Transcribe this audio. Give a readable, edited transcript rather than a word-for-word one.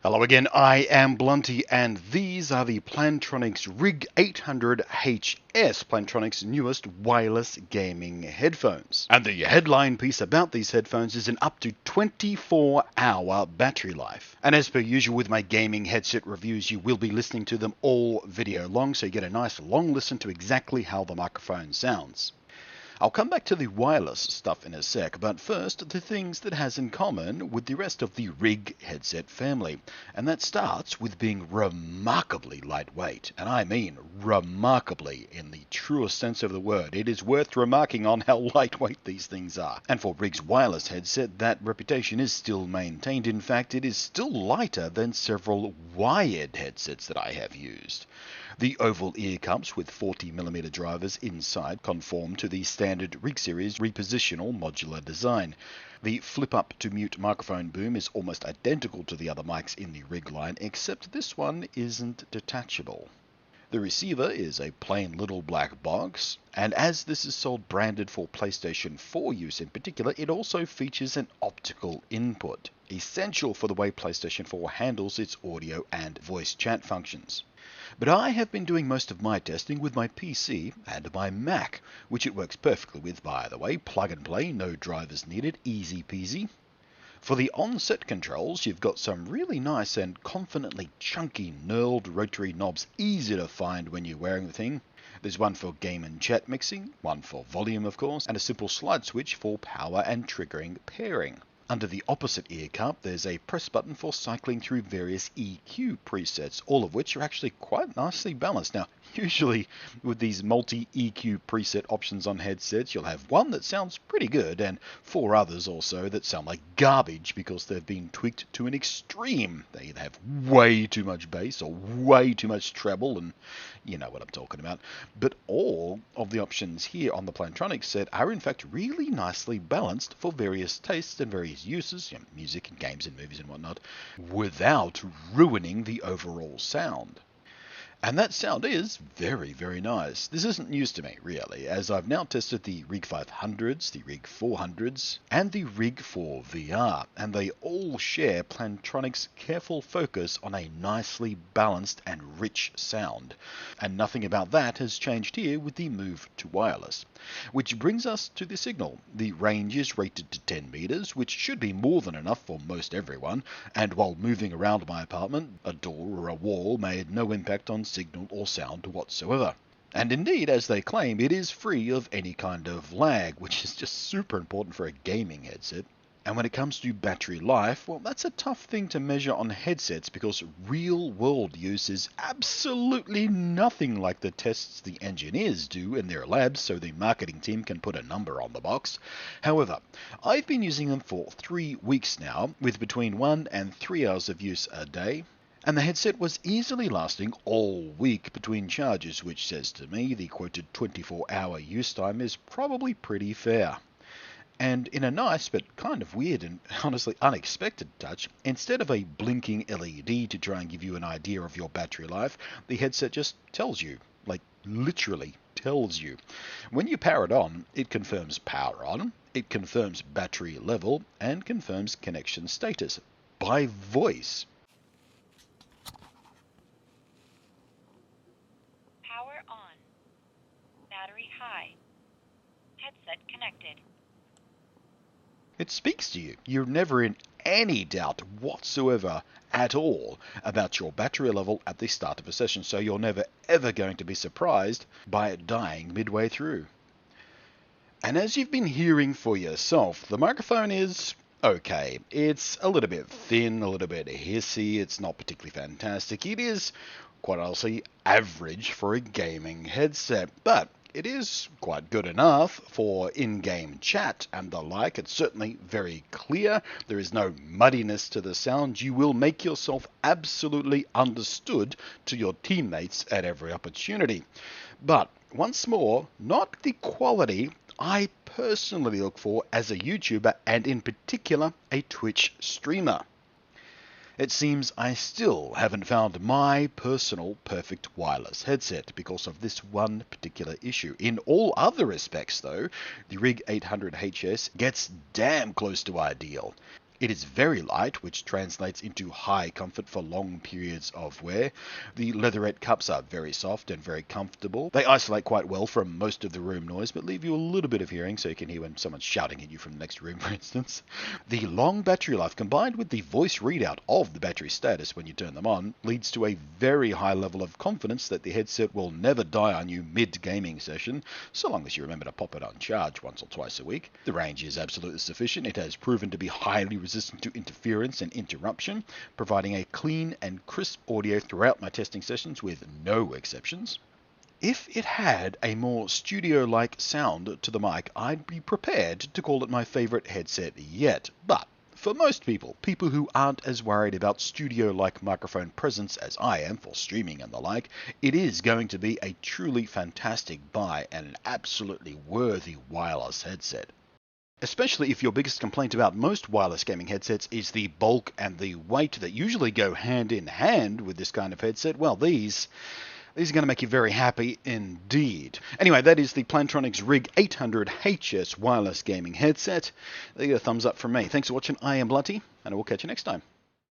Hello again, I am Blunty, and these are the Plantronics Rig 800HS, Plantronics' newest wireless gaming headphones. And the headline piece about these headphones is an up to 24-hour battery life. And as per usual with my gaming headset reviews, you will be listening to them all video long, so you get a nice long listen to exactly how the microphone sounds. I'll come back to the wireless stuff in a sec, but first, the things that has in common with the rest of the Rig headset family. And that starts with being remarkably lightweight. And I mean remarkably in the truest sense of the word. It is worth remarking on how lightweight these things are. And for Rig's wireless headset, that reputation is still maintained. In fact, it is still lighter than several wired headsets that I have used. The oval ear cups with 40mm drivers inside conform to the standard Rig series repositional modular design. The flip-up to mute microphone boom is almost identical to the other mics in the Rig line, except this one isn't detachable. The receiver is a plain little black box, and as this is sold branded for PlayStation 4 use in particular, it also features an optical input, essential for the way PlayStation 4 handles its audio and voice chat functions. But I have been doing most of my testing with my PC and my Mac, which it works perfectly with, by the way. Plug and play, no drivers needed, easy peasy. For the on-set controls, you've got some really nice and confidently chunky knurled rotary knobs, easy to find when you're wearing the thing. There's one for game and chat mixing, one for volume of course, and a simple slide switch for power and triggering pairing. Under the opposite ear cup, there's a press button for cycling through various EQ presets, all of which are actually quite nicely balanced. Now, usually with these multi-EQ preset options on headsets, you'll have one that sounds pretty good and 4 others or so that sound like garbage because they've been tweaked to an extreme. They either have way too much bass or way too much treble, and you know what I'm talking about. But all of the options here on the Plantronics set are in fact really nicely balanced for various tastes and various uses, you know, music and games and movies and whatnot, without ruining the overall sound. And that sound is very, very nice. This isn't news to me, really, as I've now tested the Rig 500s, the Rig 400s, and the Rig 4 VR, and they all share Plantronics' careful focus on a nicely balanced and rich sound. And nothing about that has changed here with the move to wireless. Which brings us to the signal. The range is rated to 10 meters, which should be more than enough for most everyone, and while moving around my apartment, a door or a wall made no impact on signal or sound whatsoever. And indeed, as they claim, it is free of any kind of lag, which is just super important for a gaming headset. And when it comes to battery life, well, that's a tough thing to measure on headsets because real-world use is absolutely nothing like the tests the engineers do in their labs so the marketing team can put a number on the box. However, I've been using them for 3 weeks now, with between 1 and 3 hours of use a day. And the headset was easily lasting all week between charges, which says to me the quoted 24-hour use time is probably pretty fair. And in a nice but kind of weird and honestly unexpected touch, instead of a blinking LED to try and give you an idea of your battery life, the headset just tells you, like literally tells you. When you power it on, it confirms power on, it confirms battery level, and confirms connection status by voice. Power on. Battery high. Headset connected. It speaks to you. You're never in any doubt whatsoever at all about your battery level at the start of a session, so you're never ever going to be surprised by it dying midway through. And as you've been hearing for yourself, the microphone is okay. It's a little bit thin, a little bit hissy, it's not particularly fantastic. It is, quite honestly, average for a gaming headset, but it is quite good enough for in-game chat and the like. It's certainly very clear. There is no muddiness to the sound. You will make yourself absolutely understood to your teammates at every opportunity. But once more, not the quality I personally look for as a YouTuber and in particular a Twitch streamer. It seems I still haven't found my personal perfect wireless headset because of this one particular issue. In all other respects though, the Rig 800HS gets damn close to ideal. It is very light, which translates into high comfort for long periods of wear. The leatherette cups are very soft and very comfortable. They isolate quite well from most of the room noise, but leave you a little bit of hearing so you can hear when someone's shouting at you from the next room, for instance. The long battery life combined with the voice readout of the battery status when you turn them on leads to a very high level of confidence that the headset will never die on you mid-gaming session, so long as you remember to pop it on charge once or twice a week. The range is absolutely sufficient. It has proven to be highly resistant to interference and interruption, providing a clean and crisp audio throughout my testing sessions with no exceptions. If it had a more studio-like sound to the mic, I'd be prepared to call it my favorite headset yet, but for most people who aren't as worried about studio-like microphone presence as I am for streaming and the like, it is going to be a truly fantastic buy and an absolutely worthy wireless headset. Especially if your biggest complaint about most wireless gaming headsets is the bulk and the weight that usually go hand in hand with this kind of headset, well, these are going to make you very happy indeed. Anyway, that is the Plantronics Rig 800 HS wireless gaming headset. There you go, thumbs up from me. Thanks for watching. I am Blunty, and I will catch you next time.